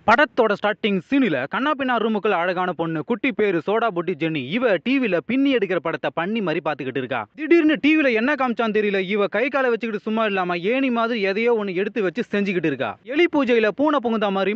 படத்தோட ஸ்டார்டிங் சீனில் கண்ணாபின்னா ரூமுக்குள்ள அழகான பொண்ணு குட்டி பேரு சோடா புட்டி ஜெனி இவ டிவில பின்னி எடுக்கிற படத்தை பண்ணி மாதிரி பாத்துக்கிட்டு இருக்கா. திடீர்னு டிவில என்ன காமிச்சான்னு தெரியல, இவ கை காலை வச்சுக்கிட்டு சும்மா இல்லாம ஏணி மாதிரி எதையோ ஒன்னு எடுத்து வச்சு செஞ்சுக்கிட்டு இருக்கா. எலி பூஜையில பூனை புகுந்தா மாதிரி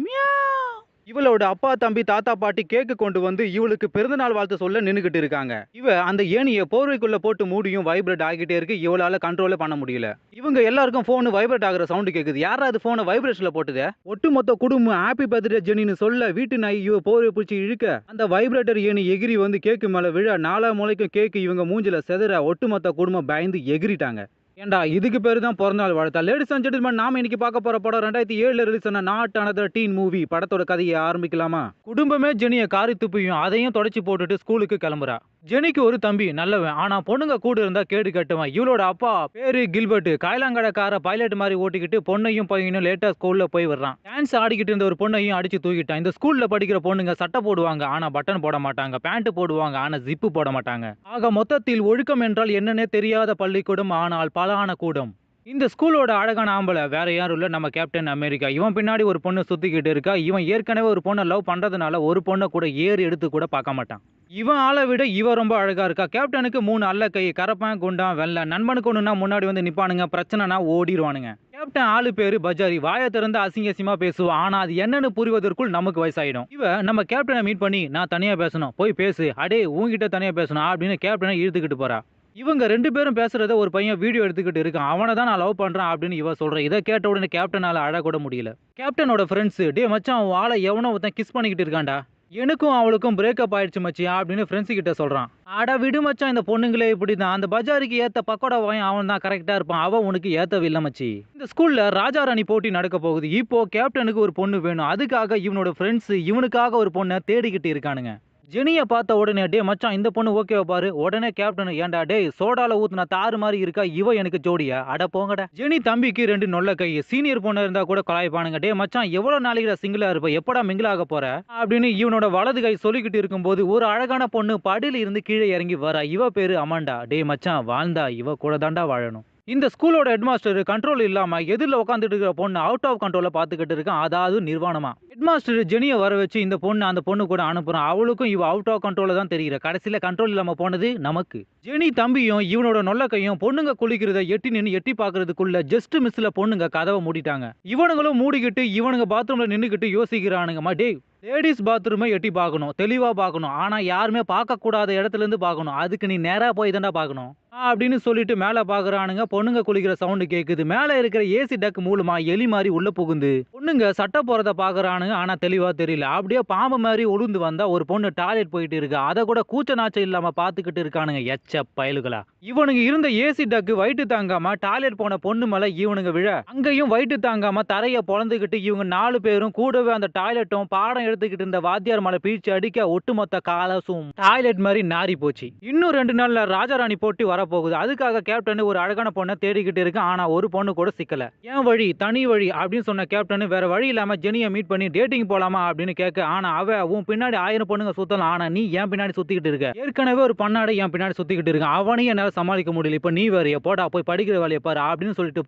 இவளோட அப்பா தம்பி தாத்தா பாட்டி கேக்கு கொண்டு வந்து இவளுக்கு பிறந்தநாள் வாழ்த்து சொல்ல நின்னுகிட்டு இருக்காங்க. இவ அந்த ஏணியை போர்வைக்குள்ள போட்டு மூடியும் வைப்ரேட் ஆகிட்டே இருக்கு. இவளால கண்ட்ரோலே பண்ண முடியல. இவங்க எல்லாருக்கும் போன் வைப்ரேட் ஆகுற சவுண்ட் கேக்குது. யாராவது போனை வைப்ரேஷன்ல போட்டுது. ஒட்டுமொத்த குடும்பம் ஹாப்பி பர்த்டே ஜெனின்னு சொல்ல வீட்டு நாய் இவ போர்வை பிடிச்சி இழுக்க அந்த வைப்ரேட்டர் ஏணி எகிரி வந்து கேக்கு மேல விழ நாலா மூளைக்கும் கேக்கு இவங்க மூஞ்சில செதற ஒட்டுமொத்த குடும்பம் பயந்து எகிரிட்டாங்க. ஏண்டா இதுக்கு பேரு தான் பிறந்தநாள் வாழ்த்தா? லேடிஸ் அண்ட் ஜென்டில்மேன், நாம இன்னைக்கு பார்க்க போற படம் 2007 ரிலீஸ் ஆன நாட் அனதர் டீன் மூவி. படத்தோட கதையை ஆரம்பிக்கலாமா? குடும்பமே ஜெனியை காரி துப்பியும் அதையும் தொடச்சி போட்டுட்டு ஸ்கூலுக்கு கிளம்புறா. ஜெனிக்கு ஒரு தம்பி நல்லவன், ஆனா பொண்ணுங்க கூட இருந்தா கேடு கட்டுவன். இவளோட அப்பா பேரு கில்பர்ட், காயலாங்கட கார பைலட் மாதிரி ஓட்டிக்கிட்டு பொண்ணையும் பையனும் லேட்டா ஸ்கூல்ல போய் வர்றான். டான்ஸ் ஆடிக்கிட்டு இருந்த ஒரு பொண்ணையும் அடிச்சு தூக்கிட்டான். இந்த ஸ்கூல்ல படிக்கிற பொண்ணுங்க சட்டை போடுவாங்க ஆனா பட்டன் போட மாட்டாங்க, பேண்ட் போடுவாங்க ஆனா ஜிப்பு போட மாட்டாங்க. ஆக மொத்தத்தில் ஒழுக்கம் என்றால் என்னன்னே தெரியாத பள்ளிக்கூடம், ஆனால் பலான கூடம். இந்த ஸ்கூலோட அழகான ஆம்பளை வேற யாரும் இல்ல, நம்ம கேப்டன் அமெரிக்கா. இவன் பின்னாடி ஒரு பொண்ணு சுத்திக்கிட்டு இருக்கா. இவன் ஏற்கனவே ஒரு பொண்ணை லவ் பண்றதுனால ஒரு பொண்ணை கூட ஏறு எடுத்து கூட பார்க்க மாட்டான். இவன் ஆளை விட இவ ரொம்ப அழகா இருக்கா. கேப்டனுக்கு 3 அல்ல கை, கரப்பான் குண்டான் வெள்ள. நண்பனுக்கு ஒண்ணுனா முன்னாடி வந்து நிப்பானுங்க, பிரச்சனைனா ஓடிடுவானுங்க. கேப்டன் ஆளு பேரு பஜாரி, வாயை திறந்து அசிங்கமா பேசுவான். ஆனா அது என்னன்னு புரிவதற்குள் நமக்கு வயசாயிடும். இவ நம்ம கேப்டனை மீட் பண்ணி நான் தனியா பேசணும், போய் பேசு, அடே உன்கிட்ட தனியா பேசணும் அப்படின்னு கேப்டனை இழுத்துக்கிட்டு போறா. இவங்க 2 பேரும் பேசுறத ஒரு பையன் வீடியோ எடுத்துக்கிட்டு இருக்கான். அவனை தான் நான் லவ் பண்றேன் அப்படின்னு இவ சொல்ற. இதை கேட்ட உடனே கேப்டனால அழ கூட முடியல. கேப்டனோட ஃப்ரெண்ட்ஸ், டே மச்சான் அவன் ஆளை எவனோ ஒருத்தன் கிஸ் பண்ணிக்கிட்டு இருக்கான்டா, எனக்கும் அவளுக்கும் பிரேக்கப் ஆயிடுச்சு மச்சியா அப்படின்னு ஃப்ரெண்ட்ஸ் கிட்ட சொல்றான். அட விடு மச்சான், இந்த பொண்ணுங்களே இப்படிதான். அந்த பஜாருக்கு ஏத்த பக்கோடா வாங்கி அவன் தான் கரெக்டா இருப்பான், அவன் உனக்கு ஏத்தவில்லை மச்சி. இந்த ஸ்கூல்ல ராஜா ராணி போட்டி நடக்க போகுது. இப்போ கேப்டனுக்கு ஒரு பொண்ணு வேணும். அதுக்காக இவனோட ஃப்ரெண்ட்ஸ் இவனுக்காக ஒரு பொண்ணை தேடிக்கிட்டு இருக்கானுங்க. ஜெனியை பார்த்த உடனே டே மச்சான் இந்த பொண்ணு ஓகேவா பாரு. உடனே கேப்டன், ஏன்டா டே சோடால ஊத்துனா தாறு மாதிரி இருக்கா, இவ எனக்கு ஜோடியா, அட போங்கடா. ஜெனி தம்பிக்கு 2 நொல்ல கை. சீனியர் பொண்ணு இருந்தா கூட கலாய்ப்பானுங்க. டே மச்சான் எவ்வளவு நாளைக்கு சிங்கிளா இருப்ப, எப்படா மிங்கிள் ஆக போற அப்படின்னு இவனோட வலது கை சொல்லிக்கிட்டு இருக்கும்போது ஒரு அழகான பொண்ணு படியில இருந்து கீழே இறங்கி வரா. இவ பேரு அமாண்டா. டே மச்சான் வாழ்ந்தா இவ கூட தாண்டா வாழணும். இந்த ஸ்கூலோட ஹெட்மாஸ்டர் கண்ட்ரோல் இல்லாம எதிரில் உட்காந்துட்டு இருக்கிற பொண்ணு அவுட் ஆஃப் கண்ட்ரோல பாத்துக்கிட்டு இருக்கான், அதாவது நிர்வாணமா. ஹெட்மாஸ்டர் ஜெனியை வர வச்சு இந்த பொண்ணு அந்த பொண்ணு கூட அனுப்புறான். அவளுக்கும் இவ அவுட் ஆஃப் கண்ட்ரோல தான் தெரியுற. கடைசியில கண்ட்ரோல் இல்லாம போனது நமக்கு. ஜெனி தம்பியும் இவனோட நொல்ல கையும் பொண்ணுங்க குளிக்கிறத எட்டி நின்று எட்டி பாக்குறதுக்குள்ள ஜஸ்ட் மிஸ்ல பொண்ணுங்க கதவை மூடிட்டாங்க. இவனுங்களும் மூடிக்கிட்டு இவனுங்க பாத்ரூம்ல நின்னுக்கிட்டு யோசிக்கிறானுங்கம்மா, டே லேடிஸ் பாத்ரூமை எட்டி பார்க்கணும், தெளிவா பார்க்கணும், ஆனா யாருமே பார்க்க கூடாத இடத்துல இருந்து பார்க்கணும், அதுக்கு நீ நேரா போய் தாண்டா பார்க்கணும் அப்படின்னு சொல்லிட்டு மேல பாக்குறானுங்க. பொண்ணுங்க குளிக்கிற சவுண்டு கேக்குது. மேல இருக்கிற ஏசி டக் மூலமா எலி மாதிரி உள்ள புகுந்து பொண்ணுங்க சட்டை போறத பாக்குறானுங்க. ஆனா தெளிவா தெரியல. அப்படியே பாம்பு மாதிரி உளுந்து வந்தா ஒரு பொண்ணு டாய்லெட் போயிட்டு இருக்கு. அதை கூட கூச்ச நாச்சம் இல்லாம பாத்துக்கிட்டு இருக்கானுங்க. எச்ச பயலுகளா. இவனுங்க இருந்த ஏசி டக்கு வயிட்டு தாங்காம டாய்லெட் போன பொண்ணு மேல இவனுங்க விழ அங்கேயும் வயிட்டு தாங்காம தரைய பொழந்துகிட்டு இவங்க 4 பேரும் கூடவே அந்த டாய்லெட்டும் பாடம் எடுத்துக்கிட்டு இருந்த வாத்தியார் மேல பீழ்ச்சி அடிக்க ஒட்டுமொத்த காலசும் டாய்லெட் மாதிரி நாரி போச்சு. இன்னும் 2 நாள்ல ராஜாராணி போட்டி வர போகுது. அதுக்காக கேப்டன் ஒரு அழகான பொண்ணை தேடிக்கிட்டு இருக்கு. ஆனா ஒரு பொண்ணு கூட சிக்கல. ஏன் வழி தனி வழி அப்படின்னு சொன்ன கேப்டன் வேற வழி இல்லாம ஜெனியை மீட் பண்ணி டேட்டிங் போலாமா அப்படின்னு கேட்க, ஆனா அவ உன் பின்னாடி 1000 பொண்ணுங்க சுத்தலாம், ஆனா நீ என் பின்னாடி சுத்திக்கிட்டு இருக்க, ஏற்கனவே ஒரு பண்ணாடை என் பின்னாடி சுத்திக்கிட்டு இருக்க, அவனையும் என்னால சமாளிக்க முடியல, இப்ப நீ வேற போடா போய் படிக்கிற வேலையை பாரு அப்படின்னு சொல்லிட்டு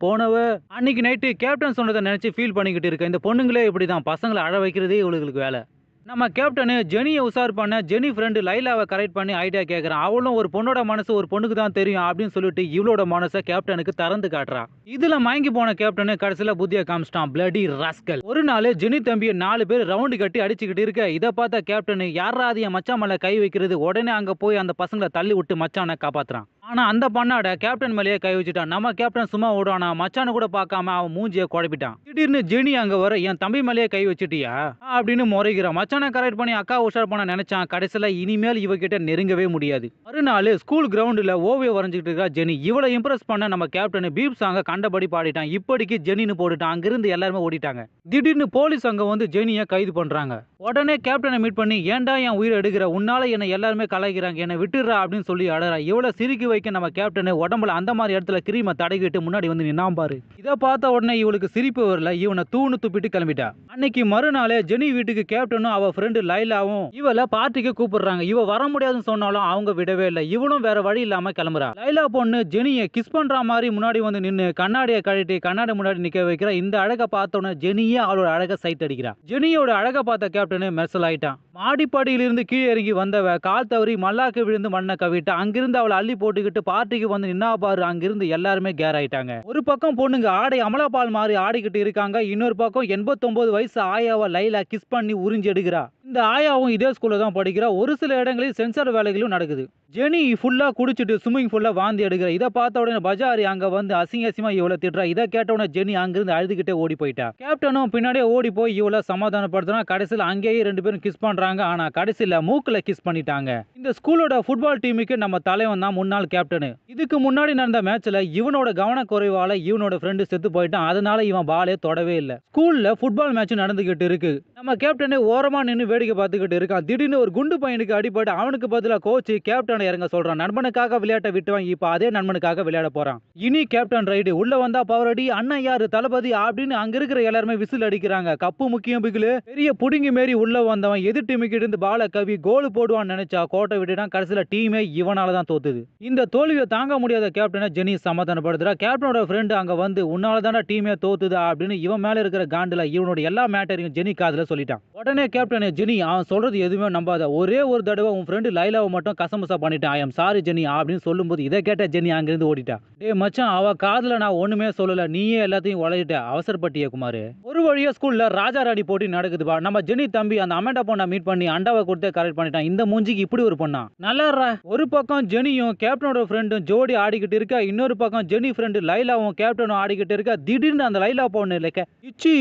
போனவ அன்னைக்கு நைட்டு கேப்டன் சொன்னதை நினைச்சு ஃபீல் பண்ணிக்கிட்டு இருக்க. இந்த பொண்ணுங்களே இப்படிதான், பசங்களை அழ வைக்கிறதே இவங்களுக்கு வேலை. நம்ம கேப்டனு ஜெனியை உசார் பண்ண ஜெனி ஃப்ரெண்டு லைலாவை கரெக்ட் பண்ணி ஐடியா கேட்கறான். அவளும் ஒரு பொண்ணோட மனசு ஒரு பொண்ணுக்கு தான் தெரியும் அப்படின்னு சொல்லிட்டு இவளோட மனசை கேப்டனுக்கு திறந்து காட்டுறா. இதுல மயங்கி போன கேப்டனு கடைசியில புத்திய காமிச்சிட்டான். Bloody rascal. ஒரு நாள் ஜெனி தம்பியை 4 பேர் ரவுண்டு கட்டி அடிச்சுக்கிட்டு இருக்க. இதை பார்த்த கேப்டனு யாராவது என் மச்சான் மேல கை வைக்கிறது, உடனே அங்க போய் அந்த பசங்களை தள்ளி விட்டு மச்சானை காப்பாத்துறான். ஆனா அந்த பண்ணாட கேப்டன் மேலேயே கை வச்சுட்டான். நம்ம கேப்டன் சும்மா ஓடுவானா, மச்சானு கூட பார்க்காம அவன் மூஞ்சியை குழப்பிட்டான். திடீர்னு ஜெனி அங்க வர என் தம்பி மேலேயே கை வச்சுட்டியா அப்படின்னு முறைகிறான். மச்சானை கரெக்ட் பண்ணி அக்கா உஷார் பண்ண நினைச்சான். கடைசியில இனிமேல் இவகிட்ட நெருங்கவே முடியாது. மறுநாள் ஸ்கூல் கிரவுண்ட்ல ஓவியம் வரைஞ்சிட்டு இருக்கா ஜெனி. இவளை இம்ப்ரெஸ் பண்ண நம்ம கேப்டன் பீப் சாங்க கண்டபடி பாடிட்டான். இப்படிக்கு ஜெனின்னு போட்டுட்டான். அங்கிருந்து எல்லாருமே ஓடிட்டாங்க. திடீர்னு போலீஸ் அங்க வந்து ஜெனியை கைது பண்றாங்க. உடனே கேப்டனை மீட் பண்ணி ஏன்டா என் உயிரை எடுக்கிற, உன்னால என்ன எல்லாருமே கலாய்க்கிறாங்க, என்னை விட்டுடுறா அப்படின்னு சொல்லி அழறா. இவளை சிரிக்க வைக்க நம்ம கேப்டன் உடம்புல அந்த மாதிரி இடத்துல கிரீமை தடவிட்டு முன்னாடி வந்து நின்னாம் பாரு. இதை பார்த்த உடனே இவளுக்கு சிரிப்பு வரல, இவனை தூணு துப்பிட்டு கிளம்பிட்டா. அன்னைக்கு மறுநாளே ஜெனி வீட்டுக்கு கேப்டனும் அவ ஃப்ரெண்டு லைலாவும் இவளை பார்ட்டிக்கு கூப்பிடுறாங்க. இவ வர முடியாதுன்னு சொன்னாலும் அவங்க விடவே இல்லை. இவனும் வேற வழி இல்லாம கிளம்புறா. லைலா பொண்ணு ஜெனியை கிஸ் பண்ற மாதிரி முன்னாடி வந்து நின்னு கண்ணாடியை கழட்டி கண்ணாடி முன்னாடி நிக்க வைக்கிற. இந்த அழகை பார்த்தோன்னே ஜெனியே அவளோட அழகை சைட் அடிக்கிறா. ஜெனியோட அழகை பார்த்த கேப்டனு மெர்சல் ஆயிட்டான். மாடிப்படியிலிருந்து கீழே இறங்கி வந்தவ கால் தவறி மல்லாக்கு விழுந்து மண்ணை கவிட்டா. அங்கிருந்து அவளை அள்ளி போட்டுக்கிட்டு பார்ட்டிக்கு வந்து நின்னா பாரு. அங்கிருந்து எல்லாருமே கேர் ஆயிட்டாங்க. ஒரு பக்கம் பொண்ணுங்க ஆடை அமலாபால் மாதிரி ஆடிக்கிட்டு இருக்காங்க. இன்னொரு பக்கம் 89 வயசு ஆயாவை லைலா கிஸ் பண்ணி உறிஞ்சி எடுக்கிறா. இந்த ஆயாவும் இதே ஸ்கூல்ல தான் படிக்கிறா. ஒரு சில இடங்களில் சென்சார் வேலைகளும் நடக்குது. ஜெனி ஃபுல்லா குடிச்சிட்டு ஸ்விம்மிங் ஃபுல்லா வாந்தி எடுக்கிறா. இதை பார்த்த உடனே பஜாரி அங்க வந்து அசிங்கமா இவளை திட்டுறா. இதை கேட்ட உடனே ஜெனி அங்கிருந்து அழுதுகிட்டே ஓடி போயிட்டா. கேப்டனும் பின்னாடியே ஓடி போய் இவளை சமாதானப்படுத்தினா. கடைசியில் அங்கேயே 2 பேரும் கிஸ் பண்றாங்க. ஆனா கடைசியில் மூக்குல கிஸ் பண்ணிட்டாங்க. இந்த ஸ்கூலோட ஃபுட்பால் டீமுக்கு நம்ம தலைவன் தான் முன்னாள் கேப்டன். இதுக்கு முன்னாடி நடந்த மேட்ச்ல இவனோட கவனக்குறைவால இவனோட ஃப்ரெண்டு செத்து போயிட்டான். அதனால இவன் பாலே தொடவே இல்லை. ஸ்கூல்ல ஃபுட்பால் மேட்ச் நடந்துகிட்டு இருக்கு. நம்ம கேப்டனே ஓரமா நின்று வேடிக்கை பார்த்துக்கிட்டு இருக்கான். திடீர்னு ஒரு குண்டு பையனுக்கு அடிபட்டு அவனுக்கு பதிலா கோச் கேப்டனை இறங்க சொல்றான். நண்பனுக்காக விளையாட்டை விட்டுவான். இப்ப அதே நண்பனுக்காக விளையாட போறான். இனி கேப்டன் ரைடு. உள்ள வந்தா பவர் அடி, அண்ணன் யாரு தளபதி அப்படின்னு அங்க இருக்கிற எல்லாருமே விசில் அடிக்கிறாங்க. கப்பு முக்கியம் பிகிலு. பெரிய புடுங்கி மாரி உள்ள வந்தவன் எதிர் டீமுக்கு இருந்து பால கவி கோல் போடுவான்னு நினைச்சா கோட்டை விட்டுட்டான். கடைசியில டீமே இவனால தான் தோத்துது. இந்த தோல்வியை தாங்க முடியாத கேப்டனை ஜெனி சமாதானப்படுத்துறா. கேப்டனோட ஃப்ரெண்டு அங்க வந்து உன்னால தானே டீமே தோத்துதா அப்படின்னு இவன் மேல இருக்கிற காண்டுல இவனோட எல்லா மேட்டரையும் ஜெனி காதுல சொல்லிட்டான். உடனே கேப்டன் ஜெனி அவன் சொல்றது எதுவுமே நம்பாத. ஒரே ஒரு தடவை உன் ஃப்ரெண்டு லைலாவை மட்டும் கசமுசா பண்ணிட்டான். ஐ எம் சாரி ஜெனி அப்படின்னு சொல்லும்போது இதை கேட்ட ஜெனி அங்கிருந்து ஓடிட்டா. டே மச்சான், அவ காதுல நான் ஒண்ணுமே சொல்லல, நீயே எல்லாத்தையும் உளறிட்ட, அவசரப்பட்டிய குமார். ஒரு வழியா ஸ்கூல்ல ராஜா ராணி போட்டி நடக்குதுப்பா. நம்ம ஜெனி தம்பி அந்த அமெண்டா பொண்ணை மீட் பண்ணி அண்டாவை கொடுத்தே கரெக்ட் பண்ணிட்டான். இந்த மூஞ்சிக்கு இப்படி ஒரு பொண்ணா நல்லா. ஒரு பக்கம் ஜெனியும் கேப்டனோட ஃப்ரெண்டும் ஜோடி ஆடிக்கிட்டு இருக்க. இன்னொரு பக்கம் ஜெனி ஃப்ரெண்டு லைலாவும் கேப்டனும் ஆடிக்கிட்டு இருக்க. திடீர்னு அந்த லைலா பொண்ணு இல்ல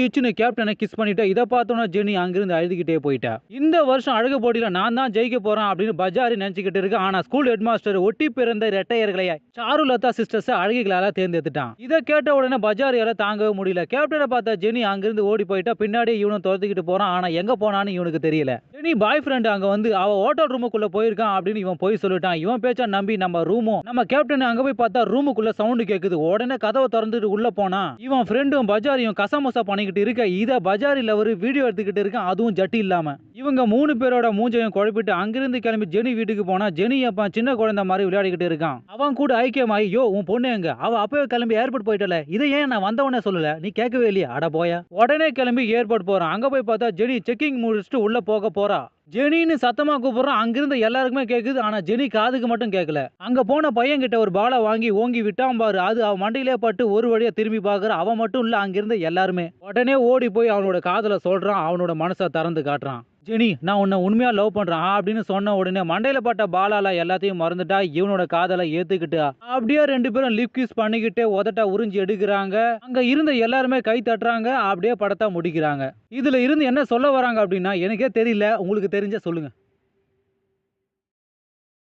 இச்சுன்னு கேப்டனை கிஸ் பண்ணிட்டா. இதை பார்த்தோன்னா ஜெனி அங்கிருந்து அழுதுகிட்டே போயிட்டா. இந்த வருஷம் அழகு போட்டியில நான் தான் ஜெயிக்க போறேன் அப்படின்னு பஜாரி நினைச்சுக்கிட்டு இருக்கு. ஆனா ஸ்கூல் ஹெட் மாஸ்டர் ஒட்டி பிறந்த இரட்டையர்களை சாருலதா சிஸ்டர்ஸ் அழகிகளால தேர்ந்தெடுத்துட்டான். இதை கேட்ட உடனே பஜாரியால தாங்கவே முடியல. கேப்டனை பார்த்த ஜெனி அங்கிருந்து ஓடி போயிட்டா. பின்னாடி இவனும் துரத்திக்கிட்டு போறான். ஆனா எங்க போனான்னு இவனுக்கு தெரியல. ஜெனி பாய் ஃப்ரெண்ட் அங்க வந்து அவ ஹோட்டல் ரூமுக்குள்ள போயிருக்கான் அப்படின்னு இவன் போய் சொல்லிட்டான். இவன் பேச்சா நம்பி நம்ம கேப்டன் அங்க போய் பார்த்தா ரூமுக்குள்ள சவுண்ட் கேக்குது. உடனே கதவை திறந்துட்டு உள்ள போனா இவன் ஃப்ரெண்டும் பஜாரியும் கசமசா பண்ணிக்கிட்டு இருக்க. இத பஜாரில ஒரு வீடியோ எடுத்துக்கிட்டு இருக்கான், அதுவும் ஜட்டி இல்லாம. இவங்க 3 பேரோட மூஞ்சையும் குழப்பிட்டு அங்கிருந்து கிளம்பி ஜெனி வீட்டுக்கு போனா ஜெனி அப்ப சின்ன குழந்தை மாதிரி விளையாடிக்கிட்டு இருக்கான். அவன் கூட ஐக்கியமாயி யோ உன் பொண்ணு எங்க, அவ அப்பவே கிளம்பி ஏர்போர்ட் போயிட்டல, இதை ஏன் நான் வந்தவனே சொல்லல, நீ கேட்கவே இல்லையா, அட போயா. உடனே கிளம்பி ஏர்போர்ட் போறான். அங்க போய் பார்த்தா ஜெனி செக்கிங் முடிச்சுட்டு உள்ள போக போறா. ஜெனின்னு சத்தமா கூப்பிடுறான். அங்கிருந்து எல்லாருக்குமே கேக்குது. ஆனா ஜெனி காதுக்கு மட்டும் கேட்கல. அங்க போன பையன் கிட்ட ஒரு பாலை வாங்கி ஓங்கி விட்டான் பாரு. அது அவன் மண்டையிலே பட்டு ஒரு வழியா திரும்பி பாக்குற. அவன் மட்டும் இல்ல, அங்கிருந்து எல்லாருமே. உடனே ஓடி போய் அவனோட காதல சொல்றான். அவனோட மனசை திறந்து காட்டுறான். ஜெனி நான் உன்னை உண்மையா லவ் பண்றேன் அப்படின்னு சொன்ன உடனே மண்டையில பட்ட பாலால எல்லாத்தையும் மறந்துட்டா. இவனோட காதலை ஏத்துக்கிட்டா. அப்படியே 2 பேரும் லிப் கிஸ் பண்ணிக்கிட்டே உதட்டா உறிஞ்சி எடுக்கிறாங்க. அங்க இருந்த எல்லாருமே கை தட்டுறாங்க. அப்படியே படத்தை முடிக்கிறாங்க. இதுல இருந்து என்ன சொல்ல வராங்க அப்படின்னா எனக்கே தெரியல, உங்களுக்கு தெரிஞ்ச சொல்லுங்க.